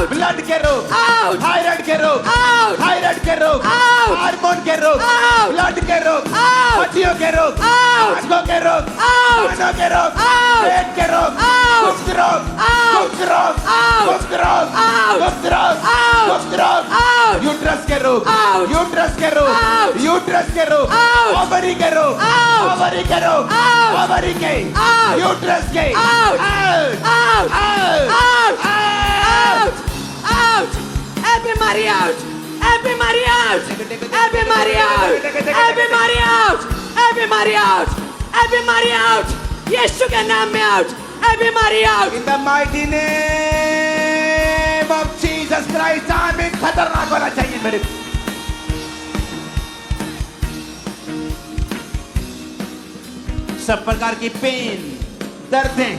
Blood के रोग, Out. Thyroid के रोग, Out. थायराइड के रोग, Out. हार्मोन के रोग, Out. ब्लड के रोग, Out. हड्डियों के रोग, Out. आंखों के रोग, Out. कानों के रोग, Out. पेट के रोग, Out. गुप्त रोग, Out. गुप्त रोग, Out. गुप्त रोग, Out. गुप्त रोग, Out. गुप्त रोग, Out. यूट्रस के रोग, Out. यूट्रस के रोग, Out. यूट्रस के रोग, Out. ओवरी के रोग, Out. ओवरी के रोग, Out. ओवरी के, Out. यूट्रस के, Out. out, Out. out, Out. out. Out. Everybody out. Everybody out. Everybody out. Everybody out. Everybody out. Everybody out. यीशु के नाम में out. Everybody out. In the mighty name of Jesus Christ, आमीन। खतरनाक वाला चाहिए मेरे को। सब प्रकार की पेन, दर्दें,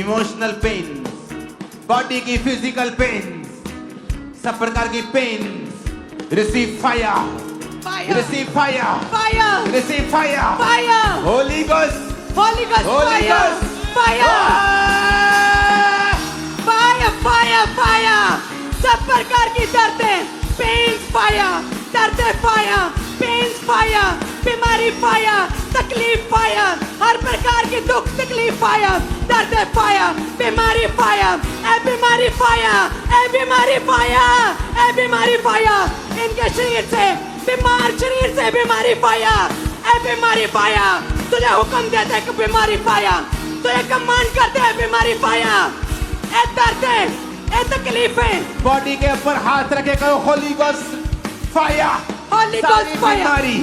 इमोशनल पेन, बॉडी की फिजिकल पेन, सब प्रकार की pain, receive fire, Fire. Receive fire, Fire. Receive fire, Fire. Holy ghost, Holy Ghost. Holy Fire. Ghost. Fire. Fire. Fire. Fire. सब प्रकार की दर्दें, पेन्स फायर, दर्दें फायर, पेन्स फायर, बीमारी फायर, तकलीफ फायर, हर प्रकार की दुख तकलीफ फायर, दर्दें फायर, बीमारी फायर, ए बीमारी फायर, ए बीमारी फायर, ए बीमारी फायर, इनके शरीर से बीमार शरीर से बीमारी फायर, ए बीमारी फायर, तुझे हुक्म देते कि बीमारी फायर, तुझे कमांड करते हैं बीमारी फायर, ए दर्दें, ए तकलीफें, बॉडी के ऊपर हाथ रखे करो होली गोस्ट फायर, Holy सारी Ghost fire. बीमारी,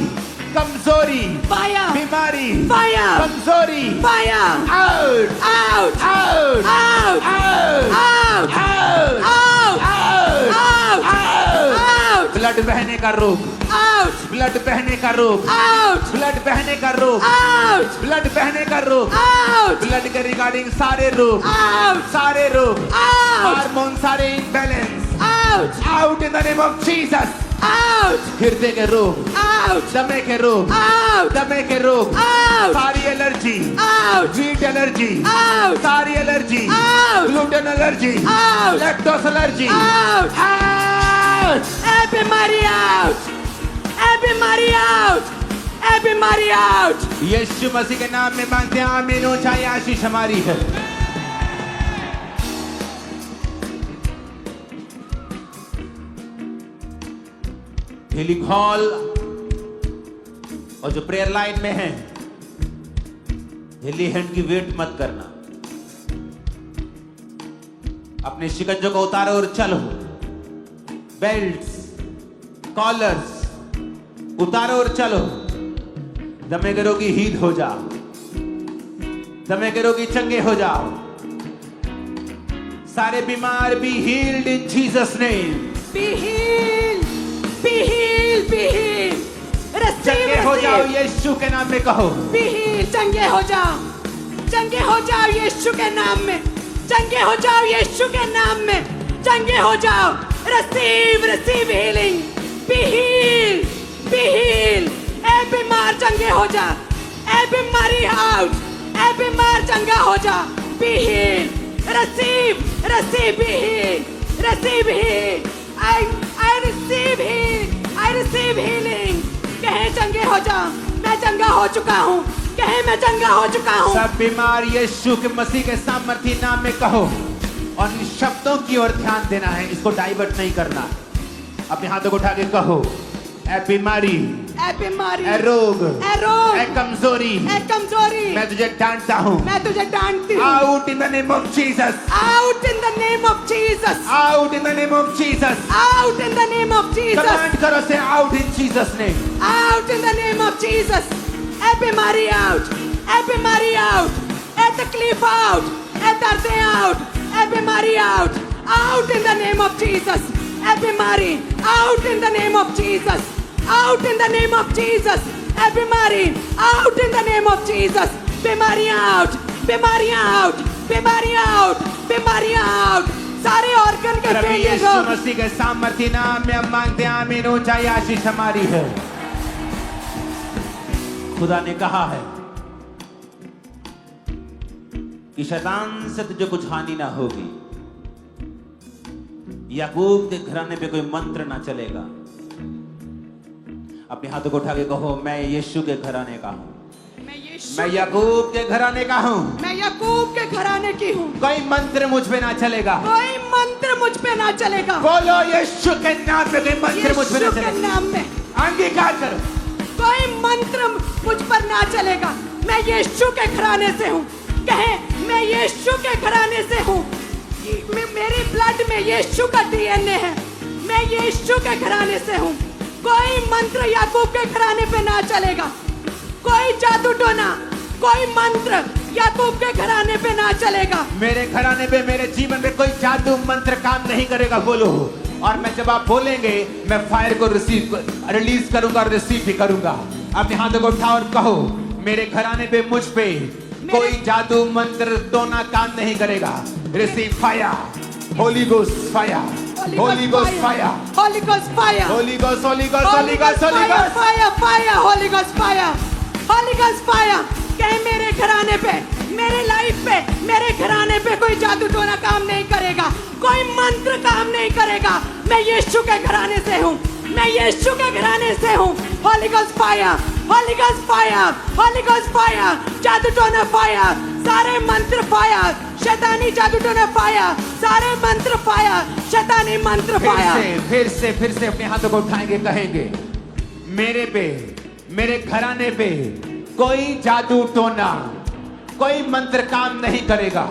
कमजोरी, Fire. बीमारी, Fire. कमजोरी, Fire. out, Out. out, Out. out, Out. out, Out. out, Out. out, Out. Blood बहने का रोग, Out. ब्लड बहने का रोग, Out. ब्लड बहने का रोग, Out. ब्लड बहने का रोग, Out. ब्लड के रिगार्डिंग सारे रोग, Out. सारे रोग, Out. हार्मोन सारे imbalance, Out. out in the name of Jesus, Out. हृदय के रोग, Out. दमे के रोग, Out. दमे के रोग, Out. सारी allergy, Out. Wheat allergy, Out. सारी allergy, Out. Gluten allergy, Out. Lactose allergy, Out. out, Everybody out. Everybody out. Everybody out. यीशु मसीह के नाम में मांगते हैं आमीन। ऊंचाई आशीष हमारी है। हीलिंग हॉल और जो प्रेयर लाइन में है, हिली हैंड की वेट मत करना, अपने शिकंजों को उतारो और चलो। बेल्ट्स, कॉलर्स उतारो और चलो। दमे के रोगी हील हो जाओ, दमे के रोगी चंगे हो जाओ, सारे बीमार be healed in Jesus name. Be healed. Be healed. Be healed. Receive. चंगे हो जाओ Receive. यीशु के नाम में कहो। Be healed. चंगे हो जाओ। चंगे हो जाओ यीशु के नाम में। चंगे हो जाओ यीशु के नाम में। चंगे हो जाओ। Receive. Receive healing. Be healed. Be healed. ए बीमार चंगे हो जा। ए बीमारी out. ए बीमार चंगा हो जा। Be healed. Receive. Receive. Be healed. Receive healing. I receive healing. I receive healing. कहे चंगे हो जा। मैं चंगा हो चुका हूँ। कहे मैं चंगा हो चुका हूँ। सब बीमार यीशु के मसीह के सामर्थी नाम में कहो और इन शब्दों की ओर ध्यान देना है, इसको डाइवर्ट नहीं करना। अपने हाथों को उठा के कहो, ए बीमारी, ए बीमारी, ए रोग, ए रोग, ए कमजोरी, ए कमजोरी, मैं तुझे डांटता हूँ। मैं तुझे डांटती हूँ। Out in the name of Jesus, Out in the name of Jesus. Out in the name of Jesus. Out in the name of Jesus. Command करो से out in Jesus name. Out in the name of Jesus. ए बीमारी out. ए बीमारी out. ए तकलीफ out. ए दर्दें out. ए बीमारी out. Out in the name of Jesus. ए बीमारी out in the name of Jesus. Out in the name of Jesus. ए बीमारी out in the name of Jesus. बीमारी out. बीमारी out. बीमारी out. बीमारी out. सारे organ के प्रभु failure यीशु हो। मसीह के सामर्थी नाम में हम मांगते हैं आमीन। ऊंचाई आशीष हमारी है। खुदा ने कहा है कि शैतान से तुझे कुछ हानि ना होगी। याकूब के घराने पे कोई मंत्र ना चलेगा। अपने हाथों को उठा के कहो, मैं यीशु के घराने का हूं, मैं याकूब के घराने का हूं, मैं याकूब के घराने की हूँ। कोई मंत्र मुझ पे ना चलेगा। कोई मंत्र मुझ पे ना चलेगा। बोलो यीशु के नाम में कोई मंत्र मुझ पे ना यीशु के चलेगा। नाम में अंगीकार करो। कोई मंत्र मुझ पर ना चलेगा। मैं यीशु के घराने से हूँ। कहे, मैं यीशु के घराने से हूँ। मेरी ब्लड में यीशु का डीएनए है। मैं यीशु के घराने से हूँ। कोई मंत्र याकूब के घराने पे ना चलेगा। कोई जादू टोना, कोई मंत्र याकूब के घराने पे ना चलेगा। मेरे घराने पे, मेरे जीवन में कोई जादू मंत्र काम नहीं करेगा। बोलो। और मैं जब आप बोलेंगे, मैं फायर को रिलीज करूंगा और रिसीव भी करूंगा। अपने हाथों को उठाओ और कहो, मेरे घराने पे, मुझ पे कोई जादू मंत्र टोना काम नहीं करेगा। Receive fire, Holi ghost fire, Holi ghost fire, Holi ghost fire, Holi ghost, Holi ghost, Holi ghost, Holi ghost fire, fire, Holi ghost fire, Holi ghost fire. कहे, मेरे घराने पे, मेरे लाइफ पे, मेरे घराने पे कोई जादू टोना काम नहीं करेगा। कोई मंत्र काम नहीं करेगा। मैं यीशु के घराने से हूँ। मैं यीशु के घराने से हूँ। Holi ghost fire, Holi ghost fire, Holi ghost fire, जादू टोना फायर, सारे मंत्र फायर, शैतानी जादू टोना फायर, सारे मंत्र फायर, शैतानी मंत्र फायर। फिर से अपने हाथों को उठाएंगे, कहेंगे, मेरे पे, मेरे घराने पे कोई जादू टोना, कोई मंत्र काम नहीं करेगा।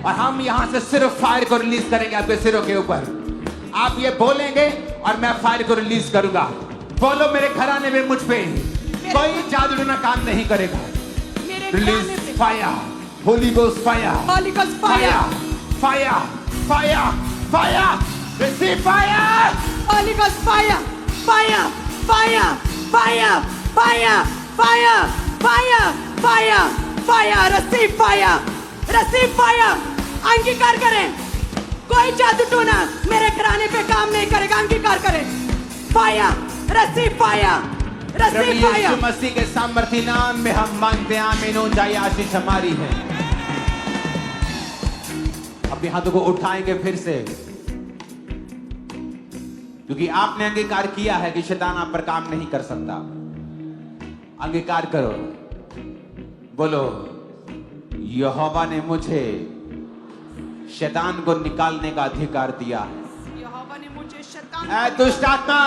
और हम यहां से सिर्फ फायर को रिलीज करेंगे आपके सिरों के ऊपर। आप ये बोलेंगे और मैं फायर को रिलीज करूंगा। बोलो, मेरे घराने में, मुझ पे कोई जादू टोना काम नहीं करेगा। Release fire, Holi ghost fire, Holi ghost fire, fire, fire, fire, receive fire, Holi ghost fire, fire, fire, fire, fire, fire, fire, fire, fire, receive fire, receive fire. अंगीकार करें, कोई जादू टोना मेरे घराने पे काम नहीं करेगा। अंगीकार करें, फायर, रिसीव फायर, रिसीव यीशु फायर। मसीह के सामर्थी नाम में हम मांगते हैं, आमीन हो जाए। आशीष हमारी है। अपने हाथों को उठाएंगे फिर से, क्योंकि आपने अंगीकार किया है कि शैतान आप पर काम नहीं कर सकता। अंगीकार करो, बोलो, यहोवा ने मुझे शैतान को निकालने का अधिकार दिया है। यहोवा ने मुझे शैतान, ऐ दुष्ट आत्मा,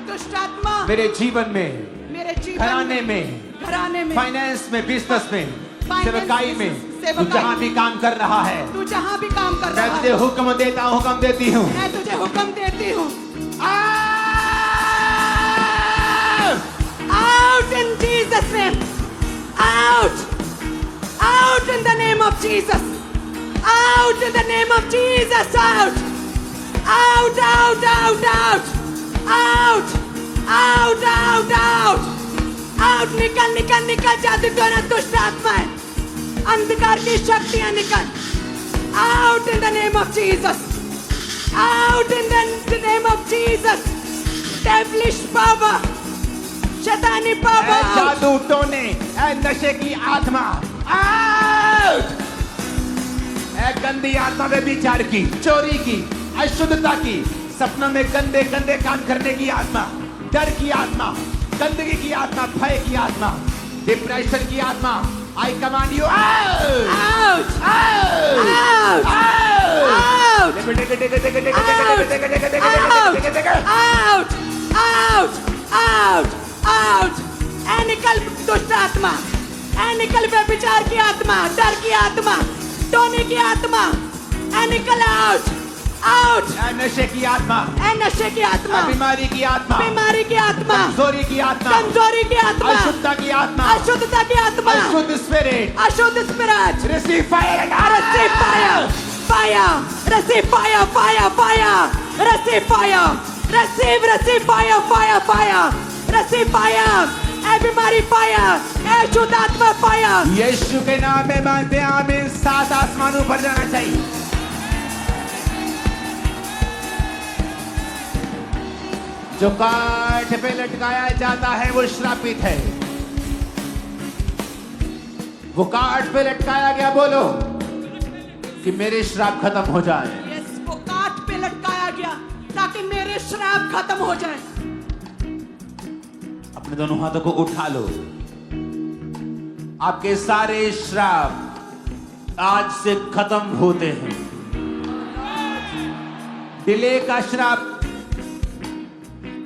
दुष्ट आत्मा, मेरे जीवन में, मेरे जीवन घराने में, घराने में, फाइनेंस में, बिजनेस में, फाइनेंस, सेवकाई में, सेवकाई, तू जहां भी काम कर रहा है, तू जहां भी काम कर रहा मैं है, तुझे हुक्म देता हूं, हुक्म देती हूं, मैं तुझे हुक्म देती हूँ। Out in Jesus' name. Out. Out in the name of Jesus. Out in the name of Jesus. Out. Out, out, out, out. Out. Out, out, out. Out. निकल, निकल, निकल, जादू टोना दुष्ट आत्माएं, अंधकार की शक्तियां निकल। Out in the name of Jesus. Out in the name of Jesus. Devilish power. शैतानी पावर। जादू टोने, नशे की आत्मा, आउट! गंदी आत्मा में विचार की, चोरी की, अशुद्धता की, सपनों में गंदे गंदे काम करने की आत्मा, डर की आत्मा, गंदगी की आत्मा, भय की आत्मा, डिप्रेशन की आत्मा, I command you out! Out! Out! Out! Out! Out! Out! Out! Out! ऐ निकल दुष्ट आत्मा, ऐ निकल व्यभिचार की आत्मा, डर की आत्मा, टोने की आत्मा, ऐ निकल आउट! आउट! नशे की आत्मा, ऐ नशे की आत्मा, बीमारी की आत्मा, बीमारी की आत्मा, कमजोरी की आत्मा, कमजोरी की आत्मा, अशुद्धता की आत्मा, अशुद्धता की आत्मा, अशुद्ध स्पिरिट, अशुद्ध spirit, receive fire, receive fire, fire, receive fire, fire, fire, receive fire, receive fire, fire, fire, receive fire, ऐ बीमारी फायर, ऐ अशुद्ध आत्मा फायर। यीशु के नाम में मांगते हैं, आमीन। 7 आसमानों पर जाना चाहिए। जो काठ पे लटकाया जाता है वो श्रापित है। वो काठ पे लटकाया गया, बोलो कि मेरे श्राप खत्म हो जाए। यस, वो काठ पे लटकाया गया, ताकि मेरे श्राप खत्म हो जाए। अपने दोनों हाथों को उठा लो। आपके सारे श्राप आज से खत्म होते हैं। डिले का श्राप,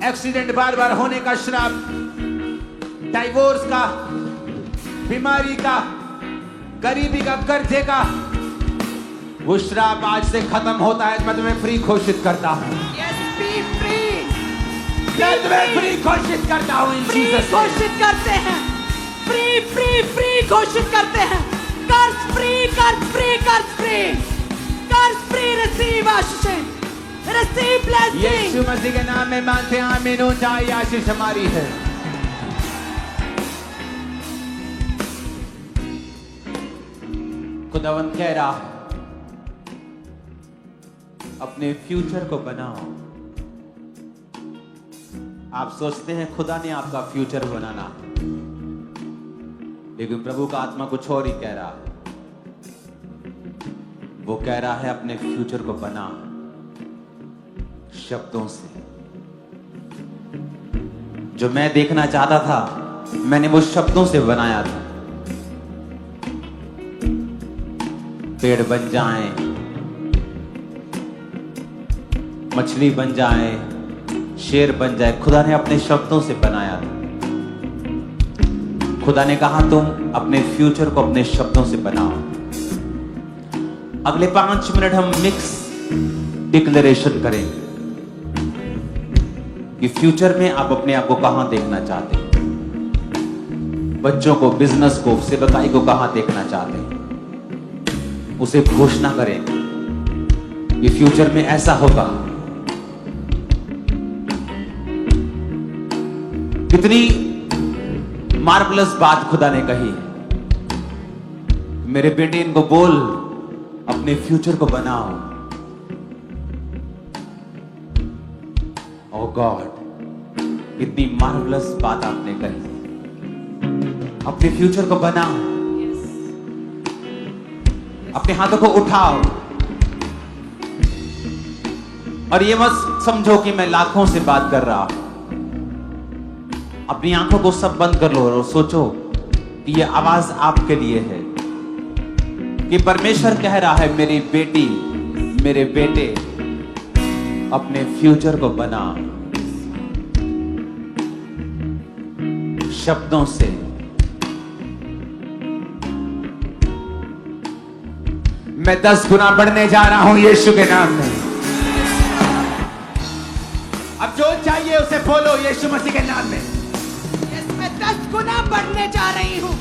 एक्सीडेंट बार बार होने का श्राप, डाइवोर्स का, बीमारी का, गरीबी का, कर्जे का, वो श्राप आज से खत्म होता है। मैं तुम्हें फ्री घोषित करता हूं। Yes, be free. मैं तुम्हें फ्री घोषित करता हूं। इन फ्री जीसस घोषित करते हैं। फ्री फ्री फ्री घोषित करते हैं। कर्ज फ्री, कर्ज फ्री, कर्ज फ्री, कर्ज फ्री। रिसीव आशीष, रिसीव ब्लेसिंग। यीशु मसीह के नाम में मानते हैं। आमीन। ऊंचाई आशीष हमारी है। खुदावंद कह रहा है, अपने फ्यूचर को बनाओ। आप सोचते हैं खुदा ने आपका फ्यूचर बनाना, लेकिन प्रभु का आत्मा कुछ और ही कह रहा है। वो कह रहा है अपने फ्यूचर को बना शब्दों से। जो मैं देखना चाहता था, मैंने वो शब्दों से बनाया था। पेड़ बन जाएं, मछली बन जाए, शेर बन जाए, खुदा ने अपने शब्दों से बनाया था। खुदा ने कहा तुम अपने फ्यूचर को अपने शब्दों से बनाओ। अगले 5 मिनट हम मिक्स डिक्लेरेशन करेंगे कि फ्यूचर में आप अपने आप को कहां देखना चाहते हैं। बच्चों को, बिजनेस को, सेवकाई को कहां देखना चाहते हैं, उसे घोषणा करें कि फ्यूचर में ऐसा होगा। कितनी मार्वलस बात खुदा ने कही। मेरे बेटे, इनको बोल अपने फ्यूचर को बनाओ। ओह गॉड, कितनी मार्वलस बात आपने कही। अपने फ्यूचर को बनाओ। अपने हाथों को उठाओ और ये मत समझो कि मैं लाखों से बात कर रहा हूं। अपनी आंखों को सब बंद कर लो और सोचो कि ये आवाज आपके लिए है कि परमेश्वर कह रहा है, मेरी बेटी, मेरे बेटे, अपने फ्यूचर को बना शब्दों से। मैं 10 गुना बढ़ने जा रहा हूं यीशु के नाम में। अब जो चाहिए उसे बोलो यीशु मसीह के नाम में। मैं 10 गुना बढ़ने जा रही हूँ।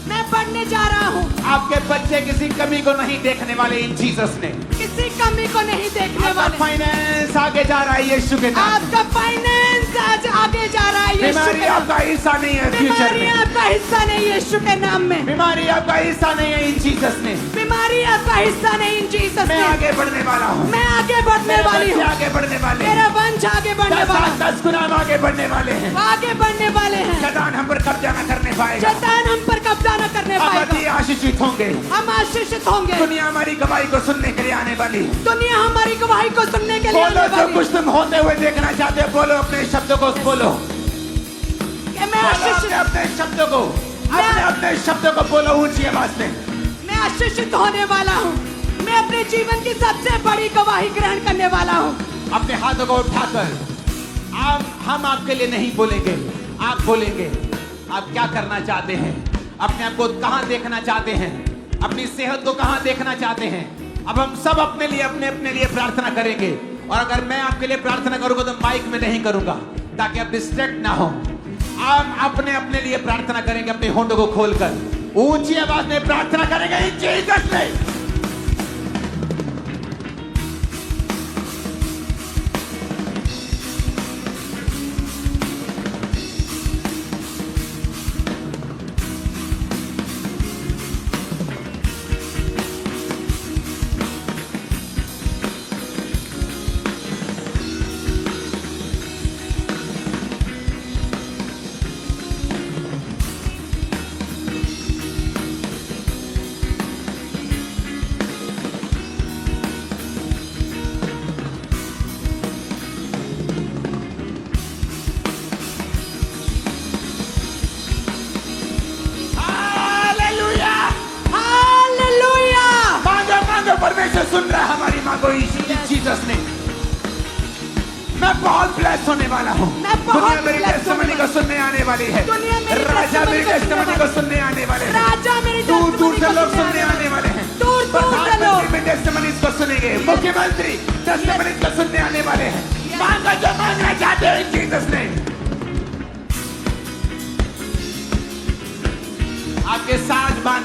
मैं बढ़ने जा रहा हूँ। आपके बच्चे किसी कमी को नहीं देखने वाले इन जीसस ने। किसी कमी को नहीं देखने वाले। फाइनेंस आगे जा रहा है यीशु के नाम। आपका फाइनेंस आज आगे जा रहा है यीशु बीमारी के नाम। आपका हिस्सा नहीं है फ्यूचर बीमारी में। आपका हिस्सा नहीं यीशु के नाम में। बीमारी आपका हिस्सा नहीं है इन जीसस ने। बीमारी आपका हिस्सा नहीं इन जीसस मैं में। आगे बढ़ने वाला हूँ। मैं आगे बढ़ने वाली हूँ। आगे बढ़ने वाले। मेरा वंश आगे बढ़ने वाला है। 10 गुना हम आगे बढ़ने वाले हैं। आगे बढ़ने वाले हैं। शैतान हम पर कब्जा न करने पाएगा। शैतान हम पर कब्जा न करने पाएगा। आशीषित होंगे। हम आशीषित होंगे। दुनिया हमारी गवाही को सुनने के लिए आने वाली है। दुनिया हमारी गवाही को सुनने के लिए आने बोलो, जो वाली कुछ तुम होते हुए देखना चाहते हो, बोलो अपने शब्दों को। बोलो कि मैं आशीषित, अपने शब्दों को, अपने शब्दों को बोलो ऊंची आवाज में। मैं आशीषित होने वाला हूँ। मैं अपने जीवन की सबसे बड़ी गवाही ग्रहण करने वाला हूँ। अपने हाथों को उठाकर हम आपके लिए नहीं बोलेंगे, आप बोलेंगे। आप क्या करना चाहते हैं, अपने आप को कहां देखना चाहते हैं, अपनी सेहत को कहां देखना चाहते हैं। अब हम सब अपने लिए प्रार्थना करेंगे। और अगर मैं आपके लिए प्रार्थना करूंगा तो माइक में नहीं करूंगा, ताकि आप डिस्ट्रैक्ट ना हो। आप अपने लिए प्रार्थना करेंगे, अपने होंठों को खोलकर ऊंची आवाज में प्रार्थना करेंगे इन जीसस नेम। कैसे सुन रहा है हमारी माँ को जीसस ने। मैं बहुत ब्लेस होने वाला हूँ। मैं बहुत दुनिया मेरी blessed टेस्टिमनी होने को सुनने आने वाली है। दुनिया मेरी राजा मेरी टेस्टिमनी को सुनने आने वाले हैं। राजा मेरी दूर दूर से testimony को लोग सुनने आने वाले हैं। दूर दूर से लोग प्रधानमंत्री भी टेस्टिमनीज को सुनेंगे। मुख्यमंत्री टेस्टिमनीज को सुनने आने वाले हैं। मांगा जो मांगना चाहते हो जीसस ने। आपके साथ